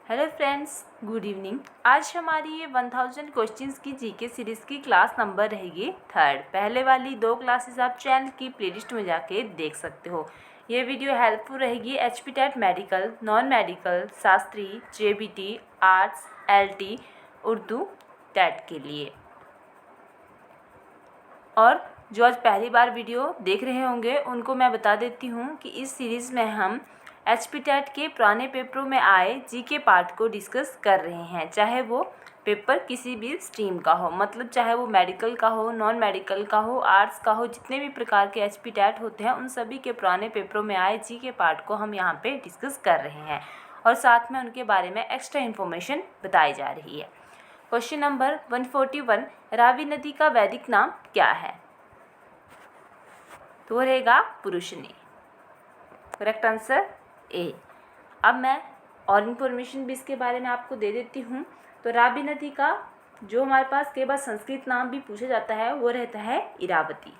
Hello friends, good evening. आज हमारी ये 1000 क्वेश्चंस की जीके सीरीज़ की क्लास नंबर रहेगी 3rd। पहले वाली 2 क्लासेस आप चैनल की प्लेलिस्ट में जाके देख सकते हो। ये वीडियो हेल्पफुल रहेगी HPTET medical, non medical, Shastri, JBT, arts, LT, Urdu, TET के लिए। और जो आज पहली बार वीडियो देख रहे होंगे उनको मैं बता देती हूँ कि इस सीरीज़ में हम HPTET के पुराने पेपरों में आए जीके पार्ट को डिस्कस कर रहे हैं, चाहे वो पेपर किसी भी स्ट्रीम का हो, मतलब चाहे वो मेडिकल का हो, नॉन मेडिकल का हो, आर्ट्स का हो, जितने भी प्रकार के HPTET होते हैं उन सभी के पुराने पेपरों में आए जीके पार्ट को हम यहाँ पे डिस्कस कर रहे हैं और साथ में उनके बारे में एक्स्ट्रा इन्फॉर्मेशन बताई जा रही है। क्वेश्चन नंबर 141, रावी नदी का वैदिक नाम क्या है? तो रहेगा पुरुषनी। Correct answer A. अब मैं और इन्फॉर्मेशन भी इसके बारे में आपको दे देती हूँ। तो रावी नदी का जो हमारे पास कई बार संस्कृत नाम भी पूछा जाता है वो रहता है इरावती।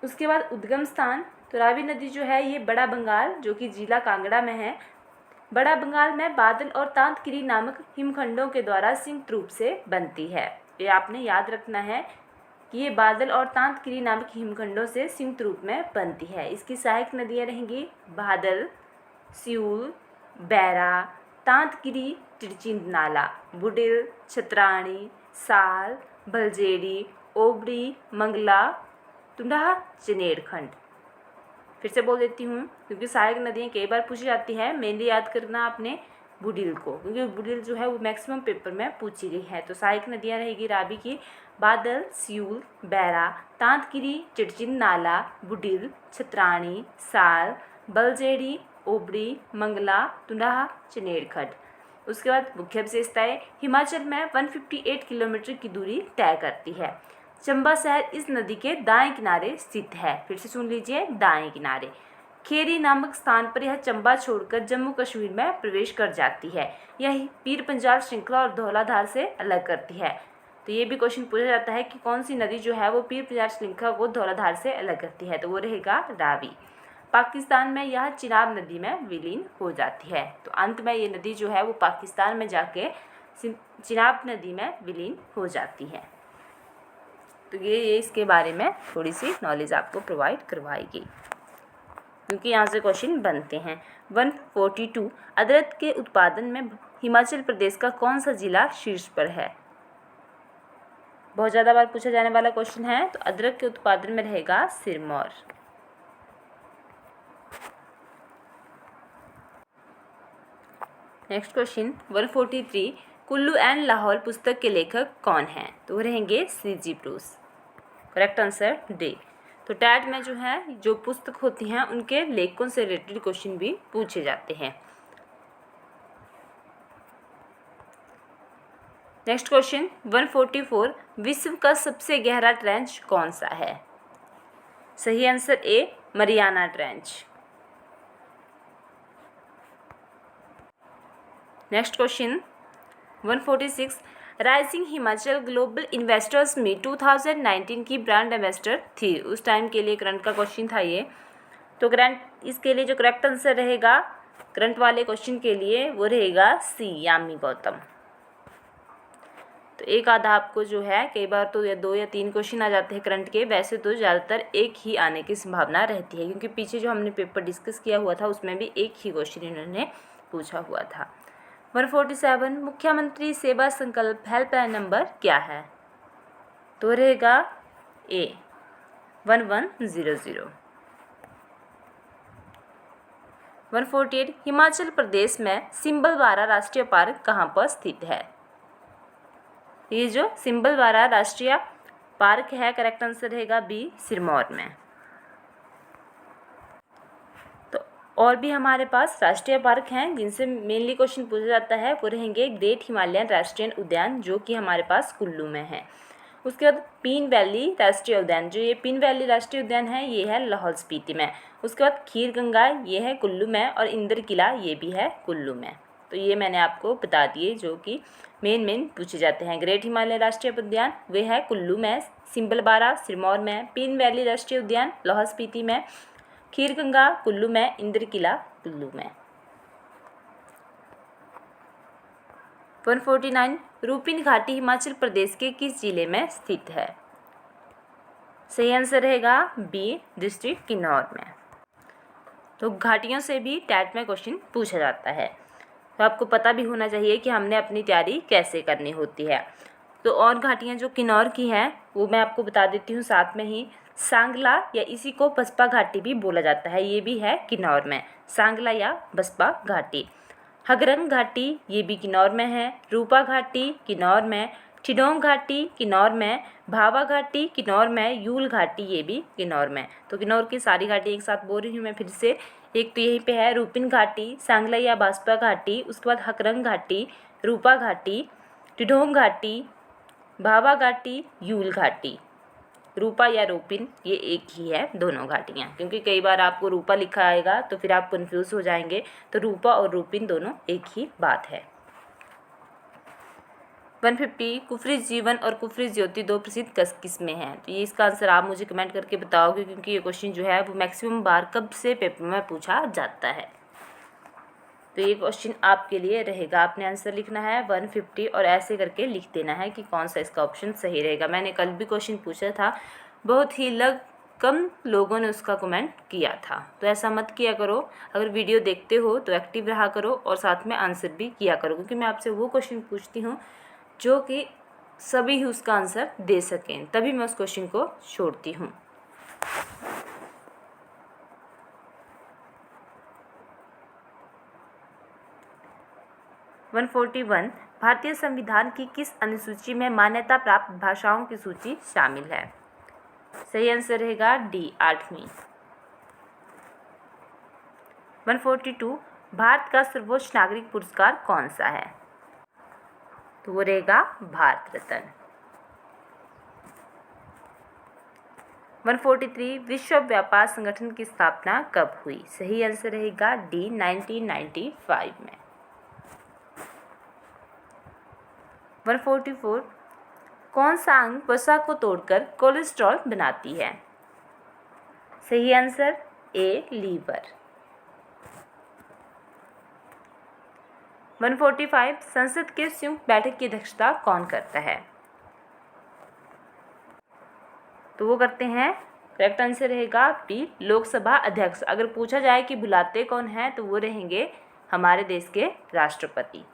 उसके बाद उद्गम स्थान, तो रावी नदी जो है ये बड़ा बंगाल जो कि जिला कांगड़ा में है। बड़ा बंगाल में बादल और तांतकिरी नामक हिमखंडों के द्वारा संयुक्त रूप से बनती है। ये आपने याद रखना है कि ये बादल और तांतकिरी नामक हिमखंडों से संयुक्त रूप में बनती है। इसकी सहायक नदियाँ रहेंगी बादल, सियूल, बैरा, तांतकिरी, चिड़चिंद नाला, बुडिल, छतरानी, साल, भलजेड़ी, ओबड़ी, मंगला, तुंडा, चनेरखंड। फिर से बोल देती हूँ क्योंकि सहायक नदियाँ कई बार पूछी जाती है। मेनली याद करना आपने बुडिल को, क्योंकि बुडिल जो है वो मैक्सिमम पेपर में पूछी गई है। तो सहायक नदियाँ रहेगी रावी की बादल, सियूल, बैरा, तांतकिरी, चिड़चिंद नाला, बुडिल, छतरानी, साल, बलजेड़ी, ओबड़ी, मंगला, तुंडा, चनेरखंड। उसके बाद मुख्य विशेषताएं, हिमाचल में 158 किलोमीटर की दूरी तय करती है। चंबा शहर इस नदी के दाएं किनारे स्थित है। फिर से सुन लीजिए, दाएं किनारे। खेरी नामक स्थान पर यह चंबा छोड़कर जम्मू कश्मीर में प्रवेश कर जाती है। यह पीर पंजाल श्रृंखला और धौलाधार से अलग करती है। तो ये भी क्वेश्चन पूछा जाता है कि कौन सी नदी जो है वो पीर पंजाल श्रृंखला को धौलाधार से अलग करती है, तो वो रहेगा रावी। पाकिस्तान में यह चिनाब नदी में विलीन हो जाती है। तो अंत में ये नदी जो है वो पाकिस्तान में जाके चिनाब नदी में विलीन हो जाती है। तो ये इसके बारे में थोड़ी सी नॉलेज आपको प्रोवाइड करवाई गई क्योंकि यहाँ से क्वेश्चन बनते हैं। 142, अदरक के उत्पादन में हिमाचल प्रदेश का कौन सा जिला शीर्ष पर है? बहुत ज़्यादा बार पूछा जाने वाला क्वेश्चन है। तो अदरक के उत्पादन में रहेगा Sirmaur. Next question 143, Kullu and Lahaul पुस्तक के लेखक कौन हैं? तो रहेंगे CG Bruce. Correct answer D. तो टैट में जो है जो पुस्तक होती हैं उनके लेखकों से रिलेटेड क्वेश्चन भी पूछे जाते हैं। नेक्स्ट क्वेश्चन 144, विश्व का सबसे गहरा ट्रेंच कौन सा है? सही answer A, Mariana Trench. Next question 146, rising Himachal global investors meet 2019 की ब्रांड एम्बेसडर थी। उस टाइम के लिए करंट का क्वेश्चन था ये। तो करंट इसके लिए जो करेक्ट आंसर रहेगा करंट वाले क्वेश्चन के लिए वो रहेगा सी, यामी गौतम। तो एक आधा आपको जो है कई बार तो या 2 या 3 क्वेश्चन आ जाते हैं करंट के, वैसे तो ज़्यादातर एक ही आने की संभावना रहती है क्योंकि पीछे जो हमने पेपर डिस्कस किया हुआ था उसमें भी एक ही क्वेश्चन इन्होंने पूछा हुआ था। 147, मुख्यमंत्री सेवा संकल्प हेल्पलाइन नंबर क्या है? तो रहेगा ए, 1100। 148, हिमाचल प्रदेश में सिंबलवारा राष्ट्रीय पार्क कहाँ पर स्थित है? ये जो सिंबलवारा राष्ट्रीय पार्क है करेक्ट आंसर रहेगा बी, सिरमौर में। तो और भी हमारे पास राष्ट्रीय पार्क हैं जिनसे मेनली क्वेश्चन पूछा जाता है, वो रहेंगे ग्रेट हिमालयन राष्ट्रीय उद्यान जो कि हमारे पास कुल्लू में है। उसके बाद पीन वैली राष्ट्रीय उद्यान, जो ये पीन वैली राष्ट्रीय उद्यान है ये है लाहौल स्पीति में। उसके बाद खीर गंगा ये है कुल्लू में और इंद्र किला ये भी है कुल्लू में। तो ये मैंने आपको बता दिए जो कि मेन पूछे जाते हैं। ग्रेट हिमालय राष्ट्रीय उद्यान वे है कुल्लू में, सिम्बलबारा सिरमौर में, पीन वैली राष्ट्रीय उद्यान लाहौल स्पीति में, खीरगंगा कुल्लू में, इंद्रकिला कुल्लू में। 149 रूपिन घाटी हिमाचल प्रदेश के किस जिले में स्थित है? सही आंसर रहेगा बी, डिस्ट्रिक्ट किन्नौर में। तो घाटियों से भी टैट में क्वेश्चन पूछा जाता है, तो आपको पता भी होना चाहिए कि हमने अपनी तैयारी कैसे करनी होती है। तो और घाटियाँ जो किन्नौर की हैं वो मैं आपको बता देती हूँ साथ में ही। सांगला या इसी को बसपा घाटी भी बोला जाता है, ये भी है किन्नौर में, सांगला या बसपा घाटी। हगरंग घाटी ये भी किन्नौर में है, रूपा घाटी किन्नौर में, चिडोंग घाटी किन्नौर में, भावा घाटी किन्नौर में, यूल घाटी ये भी किन्नौर में। तो किन्नौर की सारी घाटी एक साथ बोल रही हूँ मैं फिर से। एक तो यहीं पे है रूपिन घाटी, सांगला या बासपा घाटी, उसके बाद हकरंग घाटी, रूपा घाटी, टिडोंग घाटी, भावा घाटी, यूल घाटी। रूपा या रूपिन ये एक ही है दोनों घाटियाँ, क्योंकि कई बार आपको रूपा लिखा आएगा तो फिर आप कंफ्यूज हो जाएंगे। तो रूपा और रूपिन दोनों एक ही बात है। 150 कुफरी जीवन और कुफरी ज्योति दो प्रसिद्ध किस्में हैं। तो ये इसका आंसर आप मुझे कमेंट करके बताओगे, क्योंकि ये क्वेश्चन जो है वो मैक्सिमम बार कब से पेपर में पूछा जाता है। तो ये क्वेश्चन आपके लिए रहेगा, आपने आंसर लिखना है 150 और ऐसे करके लिख देना है कि कौन सा इसका ऑप्शन सही रहेगा। मैंने कल भी क्वेश्चन पूछा था, बहुत ही कम लोगों ने उसका कमेंट किया था, तो ऐसा मत किया करो। अगर वीडियो देखते हो तो एक्टिव रहा करो और साथ में आंसर भी किया करो, क्योंकि मैं आपसे वो क्वेश्चन पूछती हूँ जो कि सभी ही उसका आंसर दे सकें, तभी मैं उस क्वेश्चन को छोड़ती हूँ। वन 141 भारतीय संविधान की किस अनुसूची में मान्यता प्राप्त भाषाओं की सूची शामिल है? सही आंसर रहेगा डी, 8वीं। 142 भारत का सर्वोच्च नागरिक पुरस्कार कौन सा है? तो वो रहेगा भारत रत्न। 143 विश्व व्यापार संगठन की स्थापना कब हुई? सही आंसर रहेगा डी, 1995 में। 144 कौन सा अंग वसा को तोड़कर कोलेस्ट्रॉल बनाती है? सही आंसर ए, लीवर। 145 संसद के संयुक्त बैठक की अध्यक्षता कौन करता है? तो वो करते हैं, करेक्ट आंसर रहेगा बी, लोकसभा अध्यक्ष। अगर पूछा जाए कि बुलाते कौन हैं तो वो रहेंगे हमारे देश के राष्ट्रपति।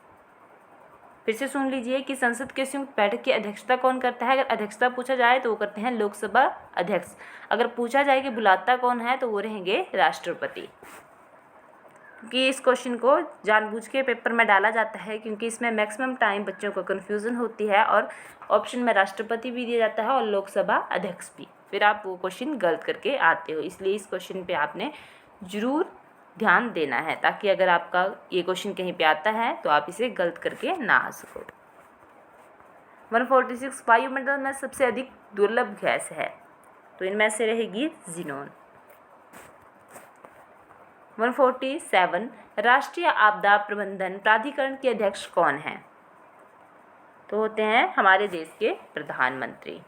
फिर से सुन लीजिए कि संसद के संयुक्त बैठक की अध्यक्षता कौन करता है। अगर अध्यक्षता पूछा जाए तो वो करते हैं लोकसभा अध्यक्ष। अगर पूछा जाए कि बुलाता कौन है तो वो रहेंगे राष्ट्रपति। क्योंकि इस क्वेश्चन को जानबूझ के पेपर में डाला जाता है, क्योंकि इसमें मैक्सिमम टाइम बच्चों को कन्फ्यूज़न होती है और ऑप्शन में राष्ट्रपति भी दिया जाता है और लोकसभा अध्यक्ष भी, फिर आप वो क्वेश्चन गलत करके आते हो। इसलिए इस क्वेश्चन पे आपने ज़रूर ध्यान देना है, ताकि अगर आपका ये क्वेश्चन कहीं पे आता है तो आप इसे गलत करके ना आ सको। 146 वायुमंडल में सबसे अधिक दुर्लभ गैस है, तो इनमें से रहेगी जीनोन। 147 राष्ट्रीय आपदा प्रबंधन प्राधिकरण के अध्यक्ष कौन हैं? तो होते हैं हमारे देश के प्रधानमंत्री।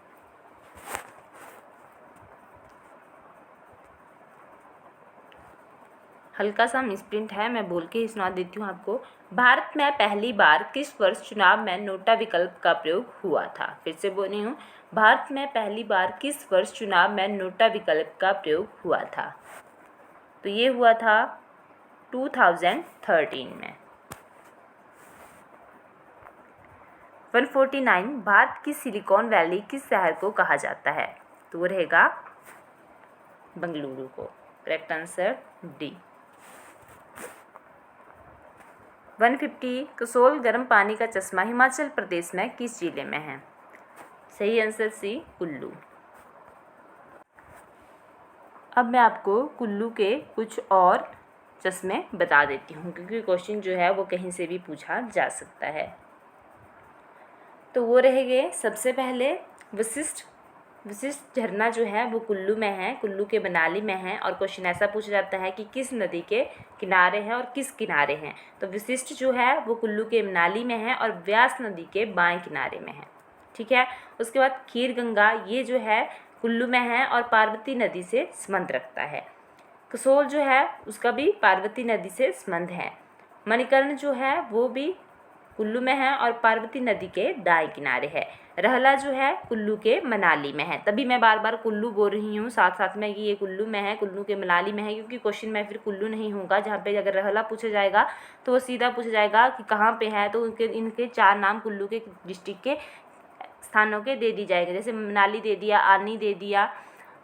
हल्का सा मिसप्रिंट है, मैं बोल के ही सुना देती हूँ आपको। भारत में पहली बार किस वर्ष चुनाव में नोटा विकल्प का प्रयोग हुआ था? फिर से बोल रही हूँ, भारत में पहली बार किस वर्ष चुनाव में नोटा विकल्प का प्रयोग हुआ था? तो ये हुआ था 2013 में। 149 भारत की सिलिकॉन वैली किस शहर को कहा जाता है? तो वो रहेगा बेंगलुरु को। Correct answer D. 150 कसोल गर्म पानी का चश्मा हिमाचल प्रदेश में किस जिले में है? सही आंसर सी, कुल्लू। अब मैं आपको कुल्लू के कुछ और चश्मे बता देती हूँ, क्योंकि क्वेश्चन जो है वो कहीं से भी पूछा जा सकता है। तो वो रहेंगे सबसे पहले वशिष्ठ विशिष्ट झरना जो है वो कुल्लू में है, कुल्लू के मनाली में है। और क्वेश्चन ऐसा पूछा जाता है कि किस नदी के किनारे हैं और किस किनारे हैं। तो विशिष्ट जो है वो कुल्लू के मनाली में है और व्यास नदी के बाएं किनारे में है। ठीक है। उसके बाद खीर गंगा, ये जो है कुल्लू में है और पार्वती नदी से संबंध रखता है। कसोल जो है उसका भी पार्वती नदी से संबंध है। मणिकर्ण जो है वो भी कुल्लू में है और पार्वती नदी के दाएं किनारे है। रहला जो है कुल्लू के मनाली में है। तभी मैं बार बार कुल्लू बोल रही हूँ साथ साथ में कि ये कुल्लू में है, कुल्लू के मनाली में है, क्योंकि क्वेश्चन में फिर कुल्लू नहीं होगा। जहाँ पे अगर रहला पूछा जाएगा तो वो सीधा पूछा जाएगा कि कहाँ पे है, तो इनके 4 नाम कुल्लू के डिस्ट्रिक्ट के स्थानों के दे दी जाएगी। जैसे मनाली दे दिया, आनी दे दिया,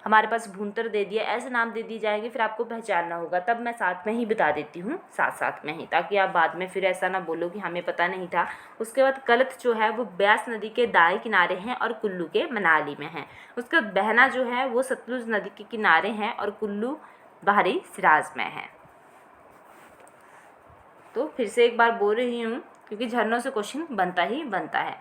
हमारे पास भूंतर दे दिया, ऐसे नाम दे दिए जाएंगे। फिर आपको पहचानना होगा, तब मैं साथ में ही बता देती हूँ, साथ साथ में ही, ताकि आप बाद में फिर ऐसा ना बोलो कि हमें पता नहीं था। उसके बाद कलथ जो है वो ब्यास नदी के दाएं किनारे हैं और कुल्लू के मनाली में है। उसके बाद बहना जो है वो सतलुज नदी के किनारे हैं और कुल्लू बाहरी सिराज में है। तो फिर से एक बार बोल रही हूँ क्योंकि झरनों से क्वेश्चन बनता ही बनता है।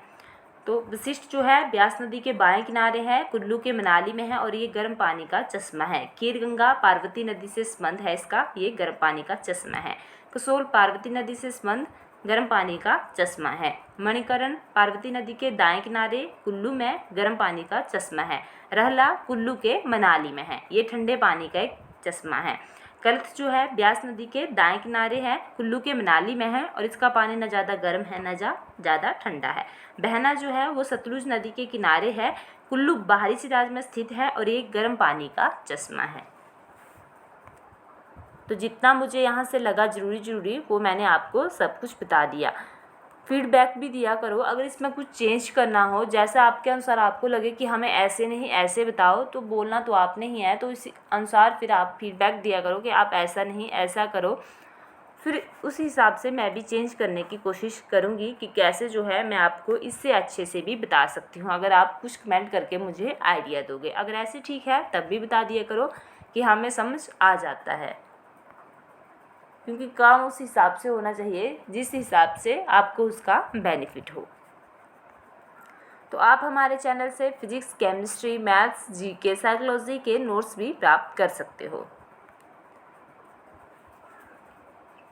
तो वशिष्ठ जो है ब्यास नदी के बाएं किनारे है, कुल्लू के मनाली में है और ये गर्म पानी का चश्मा है। खीर गंगा पार्वती नदी से संबंध है इसका, ये गर्म पानी का चश्मा है। कसोल पार्वती नदी से संबंध, गर्म पानी का चश्मा है। मणिकर्ण पार्वती नदी के दाएं किनारे, कुल्लू में गर्म पानी का चश्मा है। रहला कुल्लू के मनाली में है, ये ठंडे पानी का एक चश्मा है। कलथ जो है ब्यास नदी के दाएं किनारे है, कुल्लू के मनाली में है और इसका पानी न ज़्यादा गर्म है न ज़्यादा ठंडा है। बहना जो है वो सतलुज नदी के किनारे है, कुल्लू बाहरी सिराज में स्थित है और ये गर्म पानी का चश्मा है। तो जितना मुझे यहाँ से लगा ज़रूरी वो मैंने आपको सब कुछ बता दिया। फीडबैक भी दिया करो अगर इसमें कुछ चेंज करना हो, जैसा आपके अनुसार आपको लगे कि हमें ऐसे नहीं ऐसे बताओ, तो बोलना तो आपने ही है, तो इस अनुसार फिर आप फीडबैक दिया करो कि आप ऐसा नहीं ऐसा करो। फिर उस हिसाब से मैं भी चेंज करने की कोशिश करूँगी कि कैसे जो है मैं आपको इससे अच्छे से भी बता सकती हूँ, अगर आप कुछ कमेंट करके मुझे आइडिया दोगे। अगर ऐसे ठीक है तब भी बता दिया करो कि हमें समझ आ जाता है, क्योंकि काम उस हिसाब से होना चाहिए जिस हिसाब से आपको उसका बेनिफिट हो। तो आप हमारे चैनल से physics, chemistry, maths, GK, psychology के नोट्स भी प्राप्त कर सकते हो।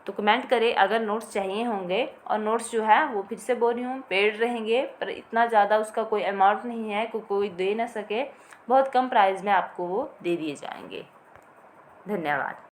तो कमेंट करें अगर नोट्स चाहिए होंगे। और नोट्स जो है वो फिर से बोल रही हूँ पेड रहेंगे, पर इतना ज़्यादा उसका कोई अमाउंट नहीं है कि कोई दे ना सके, बहुत कम प्राइस में आपको वो दे दिए जाएंगे। धन्यवाद।